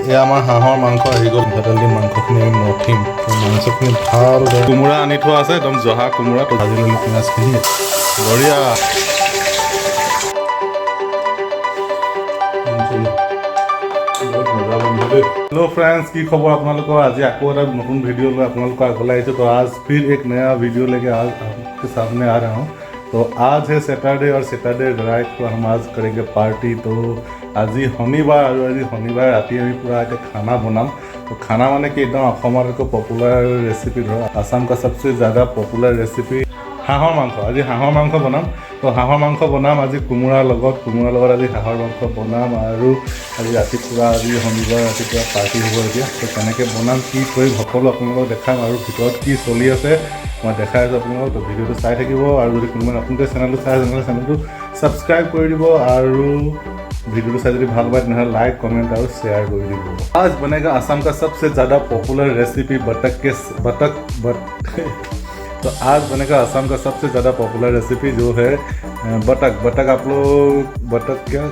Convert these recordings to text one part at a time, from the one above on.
এয়া আমাৰ হাঁহৰ মাংস আহি গ'ল। মিঠাতেল দি মাংসখিনি আমি মঠিম। মাংসখিনি ভাল কোমোৰা আনি থোৱা আছে, একদম জহা কোমোৰা। তো ভাজি ল'লোঁ পিঁয়াজখিনি, বঢ়িয়া। हेलो फ्रेंड्स, की खबर आपको। आज आपको एक नतुन वीडियो में आपको आगे आई। तो आज फिर एक नया वीडियो लेके आज आपके सामने आ रहा हूँ। तो आज है सैटरडे और सैटरडे रात को हम आज करेंगे पार्टी। तो आज शनिवार और आज शनिवार राति हम पूरा एक खाना बनाम। तो खाना माने कि एकदम अखमार को पॉपुलर रेसिपी धर आसाम का सबसे ज़्यादा पॉपुलर रेसिपी হাঁহৰ মাংস। আজি হাঁহৰ মাংস বনাম। তো হাঁহৰ মাংস বনাম আজি কোমোৰাৰ লগত আজি হাঁহৰ মাংস বনাম। আৰু আজি ৰাতিপুৱা আজি শনিবাৰ ৰাতিপুৱা পাৰ্টি হ'ব এতিয়া। তো কেনেকৈ বনাম কি কৰিম সকলো আপোনালোকক দেখাম আৰু ভিতৰত কি চলি আছে মই দেখাই আছোঁ আপোনালোকক। তো ভিডিঅ'টো চাই থাকিব আৰু যদি কোনোবা নতুনকৈ চেনেলটো চাই তেনেহ'লে চেনেলটো ছাবস্ক্ৰাইব কৰি দিব আৰু वीडियो से यदि भाग पाए तो लाइक कमेंट और शेयर कर दीजिए। आज बनेगा असम का सबसे ज़्यादा पॉपुलर रेसिपी बतख। तो आज बनेगा असम का सबसे ज़्यादा पॉपुलर रेसिपी जो है बतख। आप लोग बतख क्या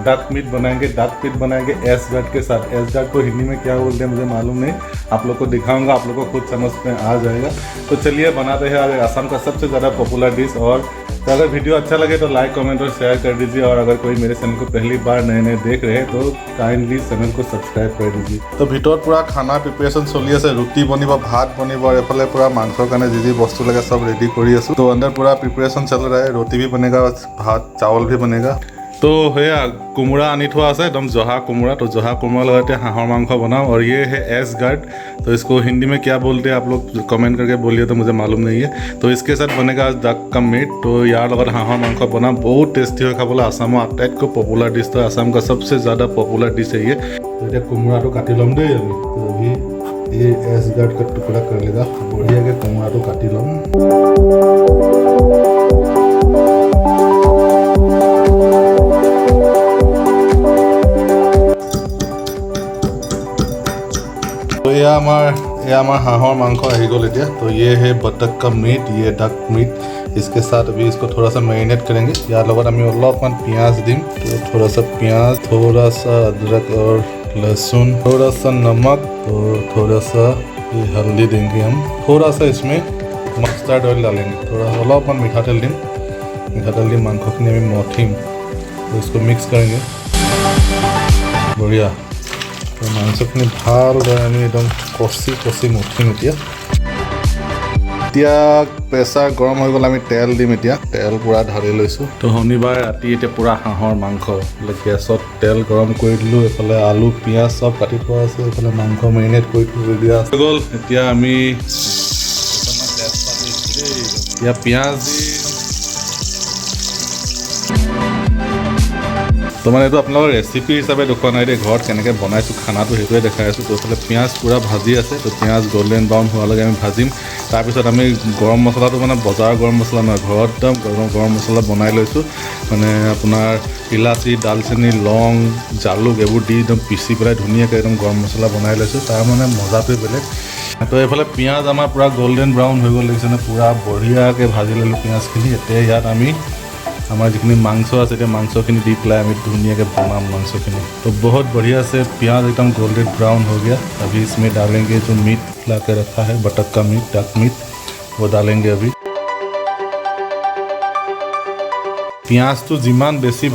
डक मीट बनाएंगे। डक मीट बनाएंगे एस डट के साथ। एस डट को हिंदी में क्या बोलते हैं मुझे मालूम नहीं, आप लोग को दिखाऊंगा, आप लोग को खुद समझ में आ जाएगा। तो चलिए बनाते हैं आज असम का सबसे ज़्यादा पॉपुलर डिश। और तो अगर वीडियो अच्छा लगे तो लाइक कमेंट और शेयर कर दीजिए। और अगर कोई मेरे चैनल को पहली बार नए देख रहे हैं तो काइंडली चैनल को सब्सक्राइब कर दीजिए। तो भीतर पूरा खाना प्रिपरेशन चलि आछे। रुटी बनिब, भात बनिब और एफाले पूरा मांसर कारण जी बस्तु लगे सब रेडी करि आछो। तो अंदर पूरा प्रिपरेशन चल रहा है। रोटी भी बनेगा, भात चावल भी बनेगा। तो है कोमोरा आनी थोड़ा है एकदम जहा कोमोरा। तो जहा कोमोरा लगाते हाहर मांस बनाओ। और ये है एस गार्ड। तो इसको हिंदी में क्या बोलते हैं आप लोग कमेंट करके बोलिए, तो मुझे मालूम नहीं है। तो इसके साथ बनेगा आज डक का मीट। तो यार लगत हाहर मांस बनाओ, बहुत टेस्टी हो खाबले। आसाम आटाइतको पॉपुलर डिश। तो आसाम का सबसे ज़्यादा पॉपुलर डिश है ये। तो ये कोमोरा तो काटी लम दे अभी। तो अभी ये एस गार्ड का टुकड़ा कर लेगा बढ़िया के। कोमोरा तो काटी लम। तो ये हमार हाहर मांस आ गल। तो ये है बतख का मीट, ये डक मीट। इसके साथ अभी इसको थोड़ा सा मैरिनेट करेंगे। यार लगत आम अलपमान पियाज दिम। तो थोड़ा सा पियाज, थोड़ा सा अदरक और लहसुन, थोड़ा सा नमक, तो थोड़ा सा ये हल्दी देंगे हम। थोड़ा सा इसमें मस्टर्ड ऑयल डालेंगे। थोड़ा अलपमान मीठातेल दिम। मीठातेल दी मांसखिनि आमि मठिम। तो इसको मिक्स करेंगे बढ़िया। तो मांसखिनि भालदरे आमि एकदम कषि मठिम। এতিয়া প্ৰেছাৰ গৰম হৈ গ'ল। আমি তেল দিম। এতিয়া তেল পূৰা ঢালি লৈছোঁ। তো শনিবাৰ ৰাতি এতিয়া পূৰা হাঁহৰ মাংস গেছত তেল গৰম কৰি দিলোঁ। এইফালে আলু পিঁয়াজ চব কাটি থোৱা আছে। এইফালে মাংস মেৰিনেট কৰি দিয়া হৈ গ'ল। এতিয়া আমি এতিয়া পিঁয়াজ দি तो मैंने तो अपना रेसिपी हिसाब से देखा ना घर के बनाई खाना तो ये देखा। तो ये पियाज पूरा भाजी आसे। तो पियाज गोल्डन ब्राउन होवाले भाजिम। तारपिছত आम गरम मसला मैं बजार गरम मसला ना घर एकदम गरम मसला बनाई लैसो। मैंने अपनार इलाची दालचेनी लौंग जालुक एबूर दी एकदम पिसी पे धुनिया एकदम गरम मसला बनाई लैसो। तार मैंने मजाटे बेलेग। तो ये पियाज आम पूरा गोल्डन ब्राउन हो गल देखिए पूरा बढ़िया के भाजी ललो पियाजखिनि। इतना आम हमारे जितनी मांस आते मांसखिनि दी पे आम धुनिया के बनाम मांसखिनि। तो बहुत बढ़िया से प्याज एकदम गोल्डन ब्राउन हो गया। अभी इसमें डालेंगे जो मीट ला के रखा है बतख का मीट, डक मीट, वो डालेंगे अभी। पियाज तो जिमान बेसी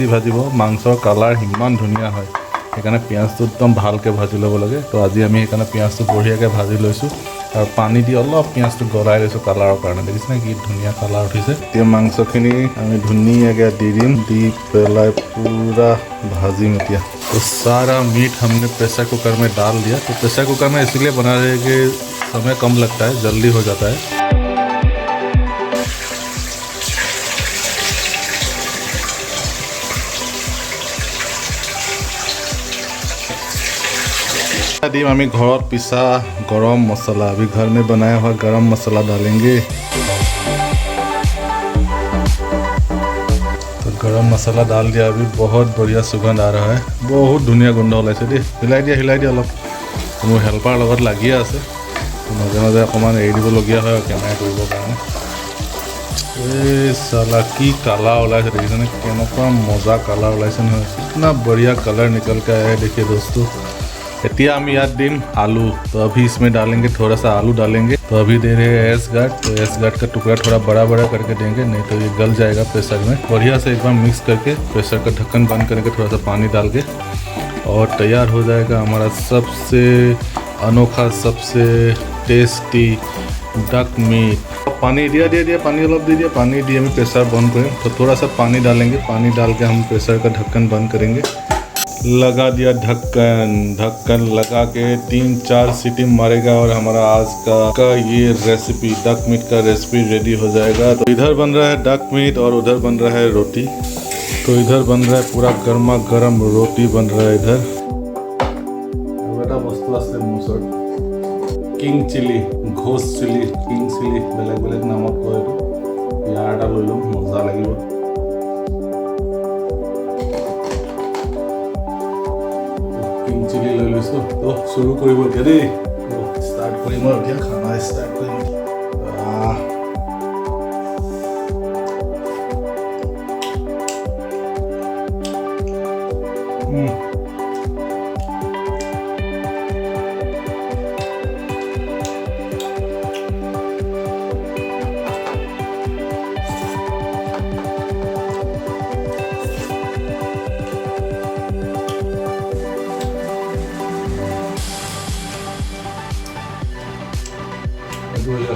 भाजिब मांसर कालार सिमान धुनिया है। সেইকাৰণে পিঁয়াজটো একদম ভালকৈ ভাজি ল'ব লাগে। তো আজি আমি সেইকাৰণে পিঁয়াজটো বঢ়িয়াকৈ ভাজি লৈছোঁ আৰু পানী দি অলপ পিঁয়াজটো গলাই লৈছোঁ কালাৰৰ কাৰণে। দেখিছেনে কি ধুনীয়া কালাৰ উঠিছে। এতিয়া মাংসখিনি আমি ধুনীয়াকৈ দি দিম। দি পেলাই पूरा भाजिम। এতিয়া तो सारा मीट हमने प्रेशर कुकर में डाल दिया। तो प्रेशर कुकर में इसलिए बना रहे कि समय कम लगता है, जल्दी हो जाता है। दी हमें घर पिसा गरम मसाला, अभी घर में बनाया हुआ गरम मसाला डालेंगे। तो गरम मसाला डाल दिया। अभी बहुत बढ़िया सुगंध आ रहा है, बहुत धुनिया गंध ओलाइছে दे। हिलाई दिया अलग। मोर हेल्पार लगत लागिए आछे। माजे माजे अकमान एरि दिबलगिया है केमेरा करिবৰ কাৰণে। साला की काला ओलाइছে দেখিছেনে কেনেকুৱা মজা কালা ওলাইছে নহয় कितना बढ़िया कलर निकल के आया है देखिए दोस्तों। এতিয়া हम याद दिम आलू, तो अभी इसमें डालेंगे थोड़ा सा आलू डालेंगे। तो अभी दे रहे हैं एस गार्ड, तो एस गार्ड का टुकड़ा थोड़ा बड़ा बड़ा करके देंगे, नहीं तो ये गल जाएगा प्रेशर में। बढ़िया से एक बार मिक्स करके प्रेशर का ढक्कन बंद करके थोड़ा सा पानी डाल के और तैयार हो जाएगा हमारा सबसे अनोखा सबसे टेस्टी डक मीट। पानी दिया पानी अलग दे दिया, पानी दिए हम प्रेशर बंद करें। तो थोड़ा सा पानी डालेंगे, पानी डाल के हम प्रेशर का ढक्कन बंद करेंगे। लगा दिया ढक्कन लगा के 3-4 सीटी मारेगा और हमारा आज का ये रेसिपी डक मीट का रेसिपी रेडी हो जाएगा। तो इधर बन रहा है डक मीट और उधर बन रहा है रोटी। तो इधर बन रहा है पूरा गर्मा गर्म रोटी बन रहा है इधर। किंग चिली घोष चिली किंग चिली बेलेग बेलेग नामत कय यार এটা লৈ লম মজা লাগিব। किंग चिली লৈ লৈছো। তো শুরু কৰিব এতিয়া দেই। স্টাৰ্ট কৰিম আৰু এতিয়া খানা স্টাৰ্ট কৰিম।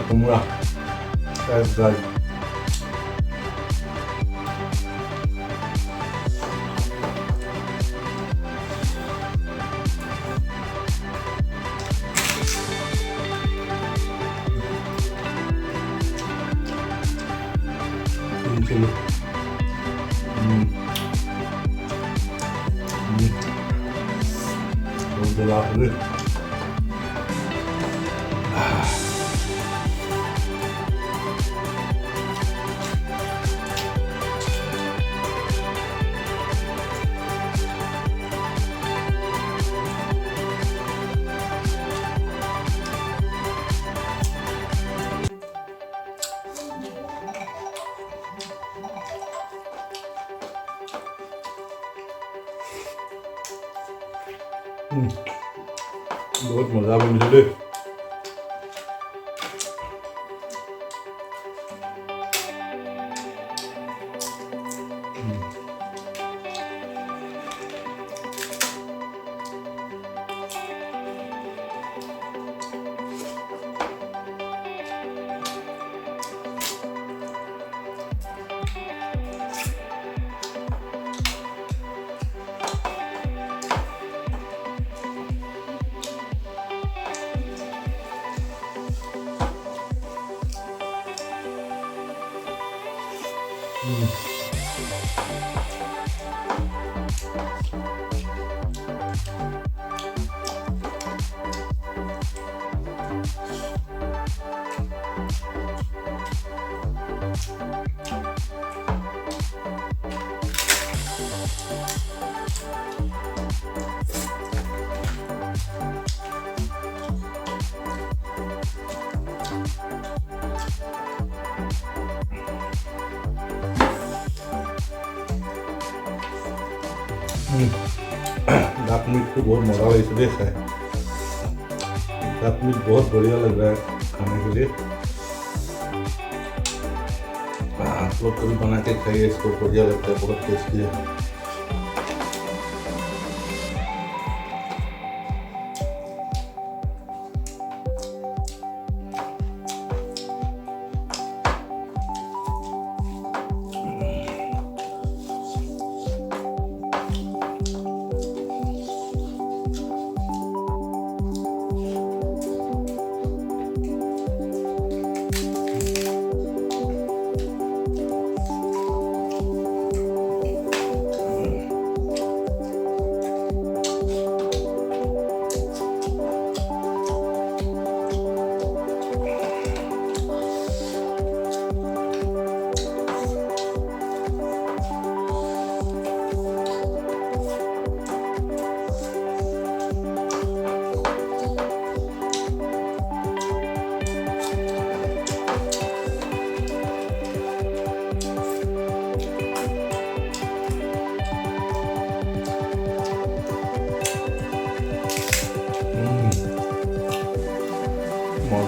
Kumura. That's good. बहुत मजा बन रहा है। डक मीट तो बहुत मजा लगे देखा है। डक मीट बहुत बढ़िया लग रहा है खाने के लिए। आप लोग कभी बना के खाइए, इसको बढ़िया लगता है, बहुत टेस्टी है।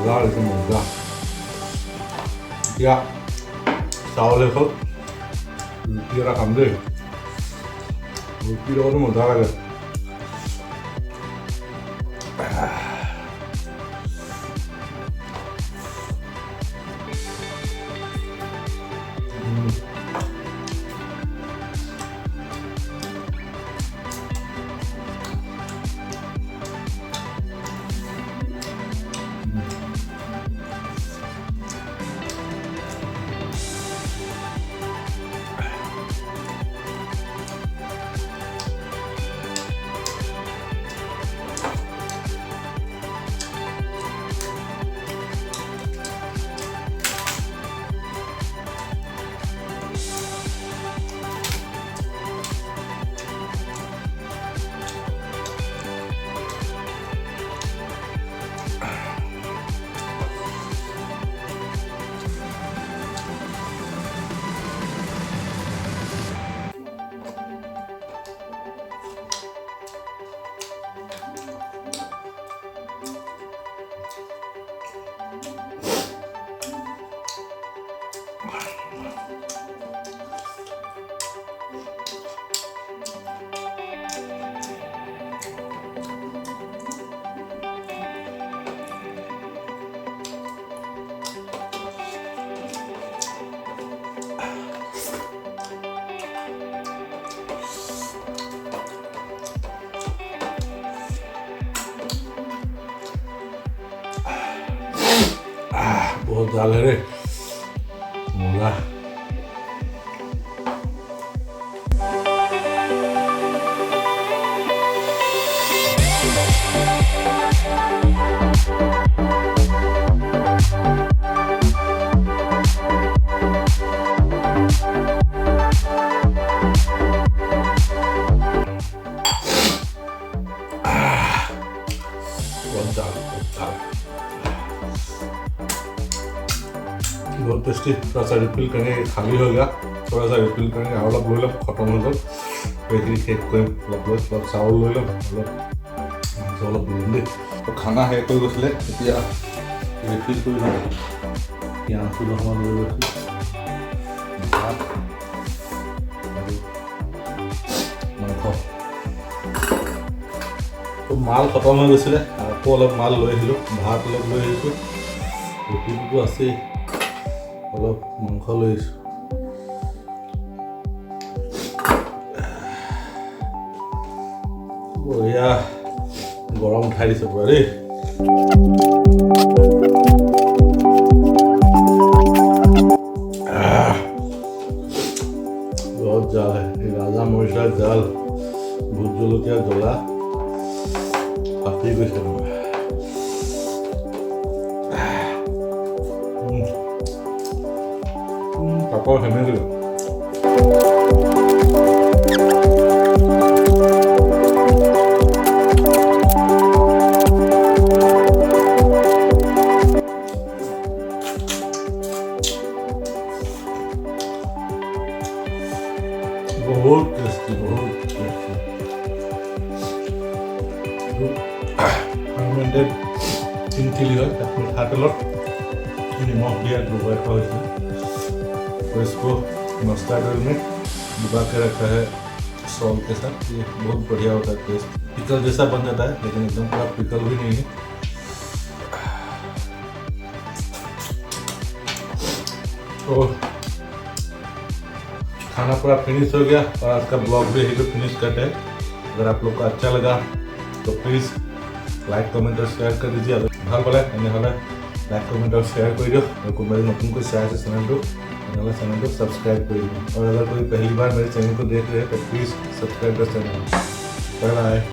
মজা হৈছে মজা এতিয়া চাউল এখন ৰুটি এটা খাম দেই ৰুটিৰ লগতো মজা লাগে बहुत ज़्यादा रे मजा बहुत टेस्टी थोड़ा सा रिफिल करेंगे खाली हो गया थोड़ा सा रिफिल करेंगे और अलग लोग खत्म हो गल बेकरी केक को चाउल लो अलग दे तो खाना है कोई गए এতিয়া रिफिल कर पियाज भात मांस तो माल खत्म हो गए আকৌ अलग माल लो भात अलग लो रुटी आছেই অলপ মাংস লৈছো বঢ়িয়া গৰম উঠাই দিছে পুৰা দেই बहुत जाल है ये राजा मरीचा जाल भूत जलकिया जला काफी कुछ पापा हमें बहुत टेस्टी fermented चिली है मिठातेलत निमख दिया डुबाई खा तो इसको मस्टर्ड ऑयल में डुबा के रखा है सॉल्ट के साथ ये बहुत बढ़िया होता है टेस्ट पिकल जैसा बन जाता है लेकिन एकदम पूरा पिकल भी नहीं है तो खाना पूरा फिनिश हो गया और आज का ब्लॉग भी यही पे फिनिश करते हैं अगर आप लोग को अच्छा लगा तो प्लीज़ लाइक कमेंट और शेयर कर दीजिए ভাল পালে তেনেহ'লে লাইক কমেন্ট और शेयर कर दियो और कोई नतुन कोई चाय से चैनल को सब्सक्राइब कर दियो और अगर कोई पहली बार मेरे चैनल को देख रहे हैं तो प्लीज़ सब्सक्राइब कर चैनल बाय बाय।